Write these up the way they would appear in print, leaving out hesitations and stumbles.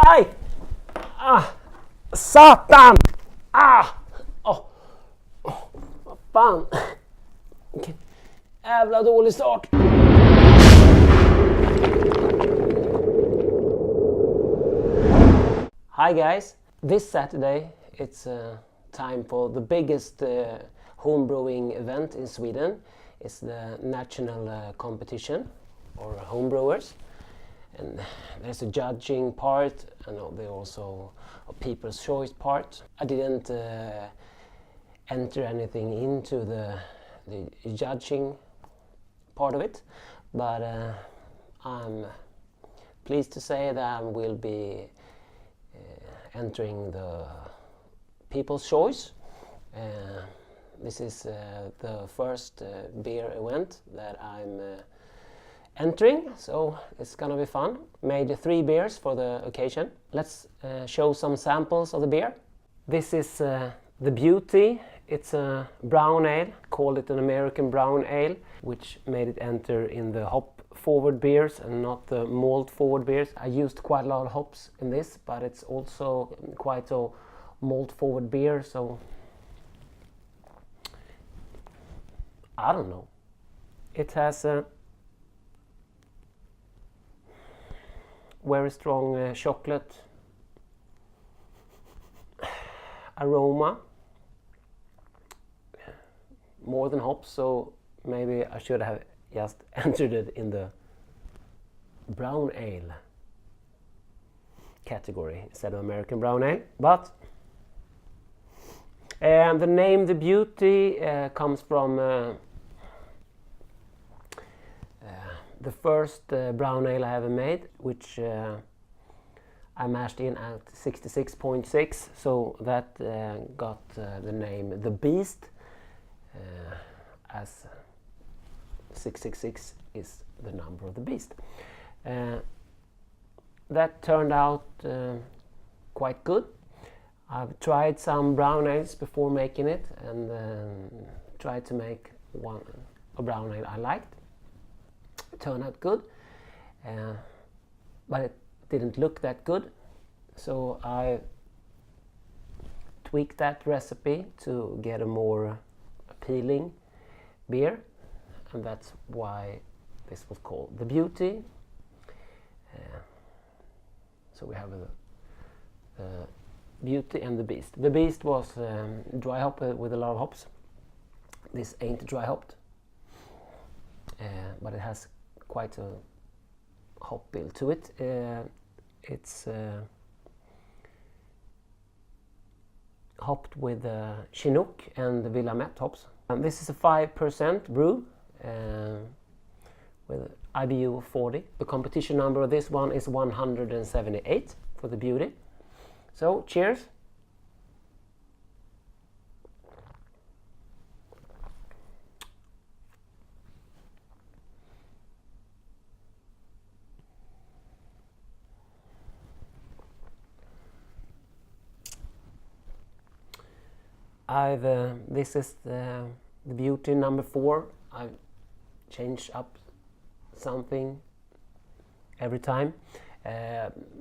Aj! Satan! Vad fan? Vilken jävla dålig start. Hi guys! This Saturday it's time for the biggest homebrewing event in Sweden. It's the national competition or homebrewers. And there's a judging part and there's also a people's choice part. I didn't enter anything into the judging part of it, but I'm pleased to say that I will be entering the people's choice. This is the first beer event that I'm entering, so it's gonna be fun. Made 3 beers for the occasion. Let's show some samples of the beer. This is the Beauty. It's a brown ale, call it an American brown ale, which made it enter in the hop forward beers and not the malt forward beers. I used quite a lot of hops in this, but it's also quite a malt forward beer, so I don't know. It has a very strong chocolate aroma, more than hops, so maybe I should have just entered it in the brown ale category instead of American brown ale. But the name The Beauty comes from the first brown ale I ever made, which I mashed in at 66.6, so that got the name The Beast, as 666 is the number of the beast. That turned out quite good. I've tried some brown ales before making it and tried to make a brown ale I liked. It turned out good, but it didn't look that good, so I tweaked that recipe to get a more appealing beer, and that's why this was called The Beauty. So we have the Beauty and the Beast. The Beast was dry hop with a lot of hops. This ain't dry hopped, but it has quite a hop bill to it. It's hopped with Chinook and the Willamette hops. And this is a 5% brew with IBU 40. The competition number of this one is 178 for the Beauty. So cheers! This is the Beauty number 4. I've changed up something every time.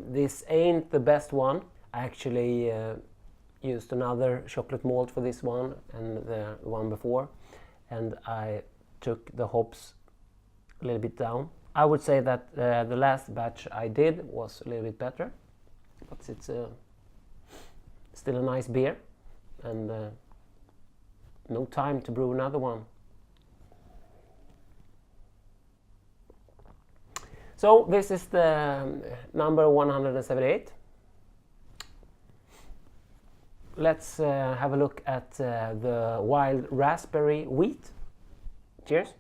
This ain't the best one. I actually used another chocolate malt for this one and the one before, and I took the hops a little bit down. I would say that the last batch I did was a little bit better, but it's still a nice beer, and no time to brew another one. So this is the number 178. Let's have a look at the wild raspberry wheat. Cheers!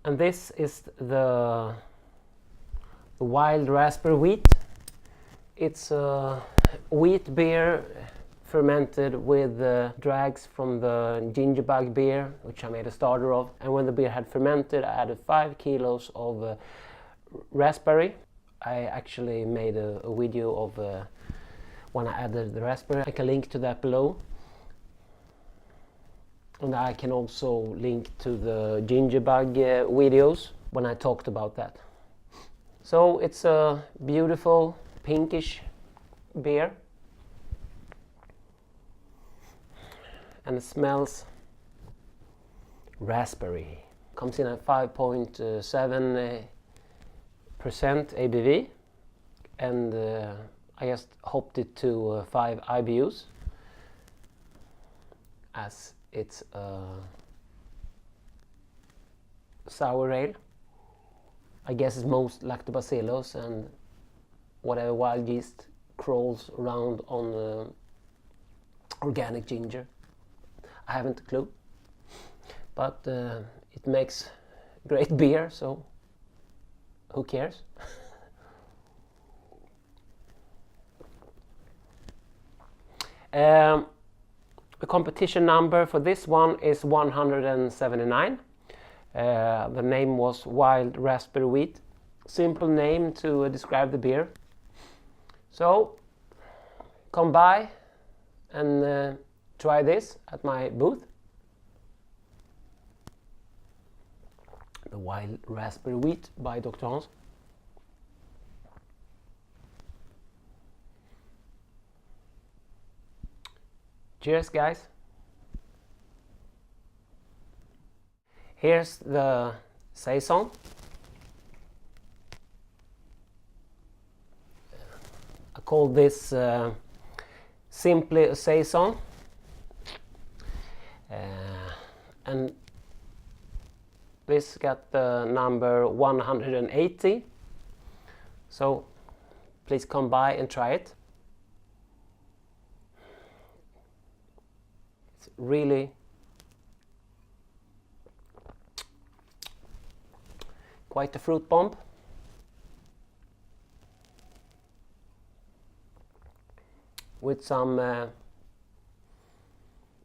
And this is the wild raspberry wheat. It's a wheat beer fermented with dregs from the gingerbug beer, which I made a starter of. And when the beer had fermented, I added 5 kilos of raspberry. I actually made a video of when I added the raspberry. I can link to that below. And I can also link to the LadyBug videos when I talked about that. So it's a beautiful pinkish beer. And it smells raspberry. Comes in at 5.7% ABV. And I just hopped it to 5 IBUs. As it's a sour ale. I guess it's most lactobacillus and whatever wild yeast crawls around on organic ginger. I haven't a clue, but it makes great beer, so who cares? The competition number for this one is 179. The name was Wild Raspberry Wheat. Simple name to describe the beer. So come by and try this at my booth. The Wild Raspberry Wheat by Dr. Hans. Cheers, guys. Here's the saison. I call this simply a saison. And this got the number 180. So please come by and try it. It's really quite a fruit bomb. With some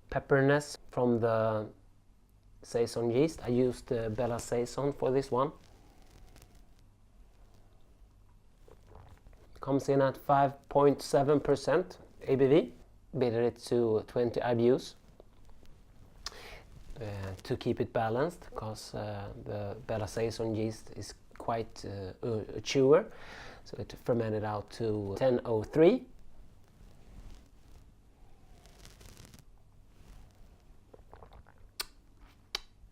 pepperiness from the saison yeast. I used Bella Saison for this one. Comes in at 5.7% ABV. Bitter it to 20 IBUs to keep it balanced, because the Bella Saison yeast is quite a chewer, so it fermented out to 10.03.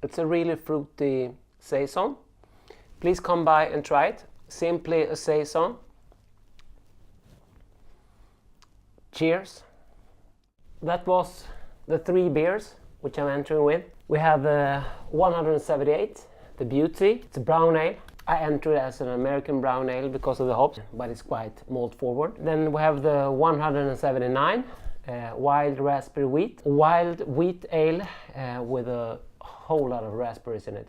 It's a really fruity saison. Please come by and try it. Simply a saison. Cheers. That was the 3 beers which I'm entering with. We have 178, the Beauty. It's a brown ale. I entered as an American brown ale because of the hops, but it's quite malt forward. Then we have the 179, Wild Raspberry Wheat. Wild wheat ale with a whole lot of raspberries in it.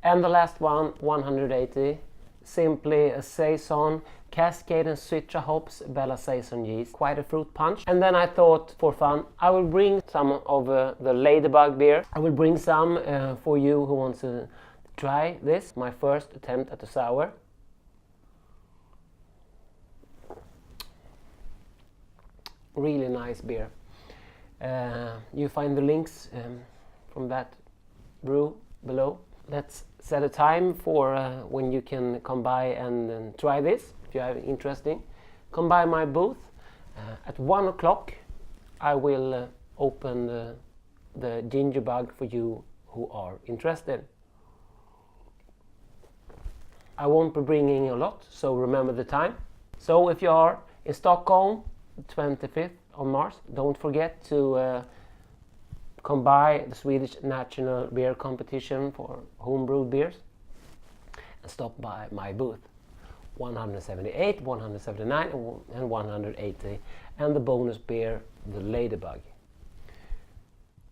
And the last one, 180, simply a saison, Cascade and Citra hops, Bella Saison yeast, quite a fruit punch. And then I thought, for fun, I will bring some of the LadyBug beer. I will bring some for you who wants to try this. My first attempt at a sour. Really nice beer. You find the links from that brew below. Let's set a time for when you can come by and try this. If you are interested, come by my booth at 1 o'clock. I will open the LadyBug for you who are interested. I won't be bringing a lot, so remember the time. So if you are in Stockholm, 25th of March, don't forget to come by the Swedish National Beer Competition for homebrewed beers and stop by my booth. 178, 179 and 180, and the bonus beer, the LadyBug.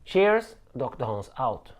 Cheers, Dr. Hans out.